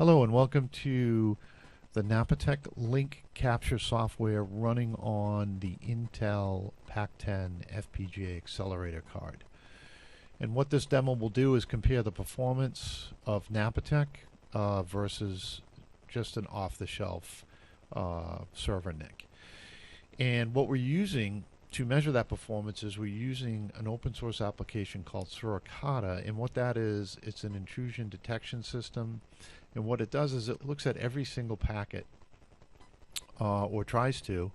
Hello and welcome to the Napatech Link Capture Software running on the Intel PAC-10 FPGA accelerator card. And what this demo will do is compare the performance of Napatech versus just an off-the-shelf server NIC. And what we're using to measure that performance is we're using an open source application called Suricata, and what that is, it's an intrusion detection system. And what it does is it looks at every single packet, or tries to,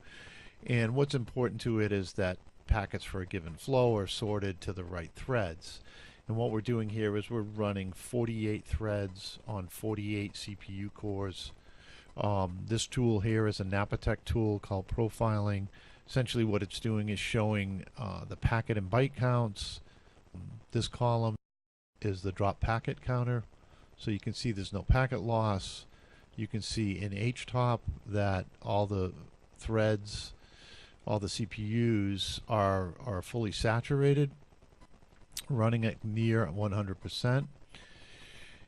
and what's important to it is that packets for a given flow are sorted to the right threads. And what we're doing here is we're running 48 threads on 48 CPU cores. This tool here is a Napatech tool called Profiling. Essentially what it's doing is showing the packet and byte counts. This column is the drop packet counter. So you can see there's no packet loss. You can see in HTOP that all the threads, all the CPUs are fully saturated, running at near 100%.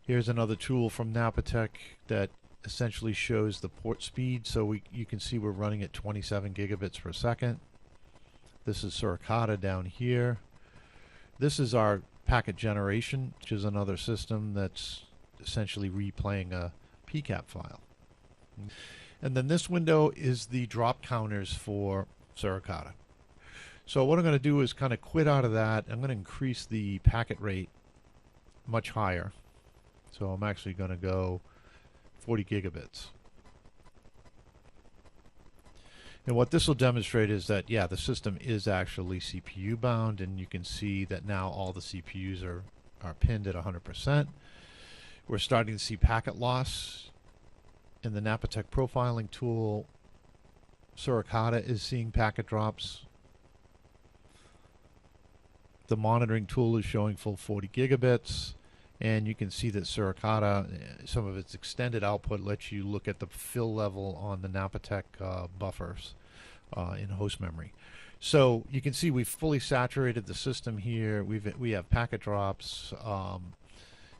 Here's another tool from Napatech that essentially shows the port speed. So you can see we're running at 27 gigabits per second. This is Suricata down here. This is our packet generation, which is another system that's essentially replaying a PCAP file. And then this window is the drop counters for Suricata. So what I'm going to do is kind of quit out of that. I'm going to increase the packet rate much higher. So I'm actually going to go 40 gigabits. And what this will demonstrate is that, yeah, the system is actually CPU bound, and you can see that now all the CPUs are pinned at 100%. We're starting to see packet loss in the Napatech profiling tool. Suricata is seeing packet drops. The monitoring tool is showing full 40 gigabits. And you can see that Suricata, some of its extended output lets you look at the fill level on the Napatech buffers in host memory. So you can see we've fully saturated the system here. We have packet drops.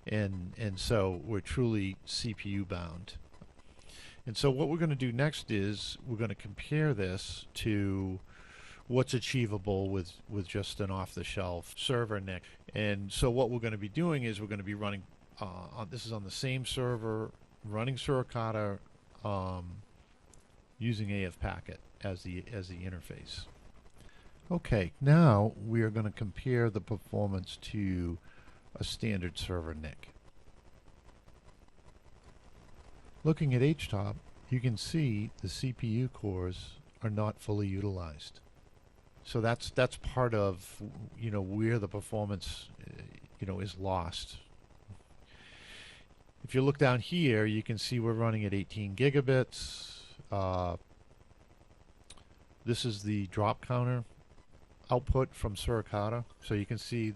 And so we're truly CPU bound. And so what we're going to do next is we're going to compare this to what's achievable with just an off-the-shelf server NIC. And so what we're going to be doing is we're going to be running, this is on the same server, running Suricata using AF packet as the interface. Okay, now we are going to compare the performance to a standard server NIC. Looking at HTOP, you can see the CPU cores are not fully utilized. So that's part of where the performance is lost. If you look down here, you can see we're running at 18 gigabits. This is the drop counter output from Suricata. So you can see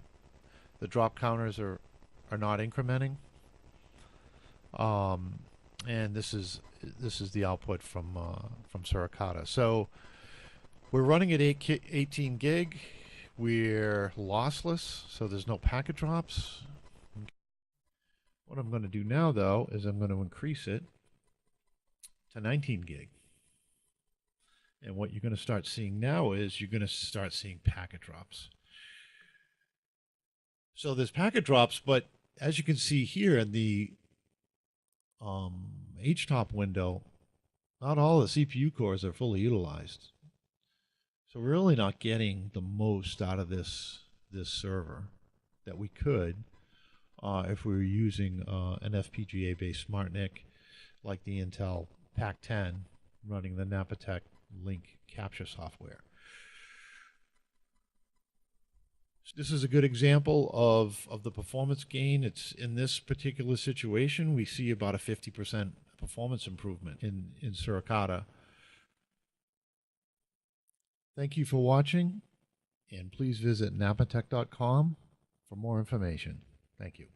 the drop counters are not incrementing, and this is the output from Suricata. So we're running at 18 gig. We're lossless, so there's no packet drops. What I'm going to do now, though, is I'm going to increase it to 19 gig. And what you're going to start seeing now is you're going to start seeing packet drops. So there's packet drops, but as you can see here in the HTOP window, not all the CPU cores are fully utilized. So we're really not getting the most out of this server that we could if we were using an FPGA-based SmartNIC like the Intel PAC-10 running the Napatech Link Capture Software. This is a good example of the performance gain. It's in this particular situation, we see about a 50% performance improvement in Suricata. Thank you for watching, and please visit napatech.com for more information. Thank you.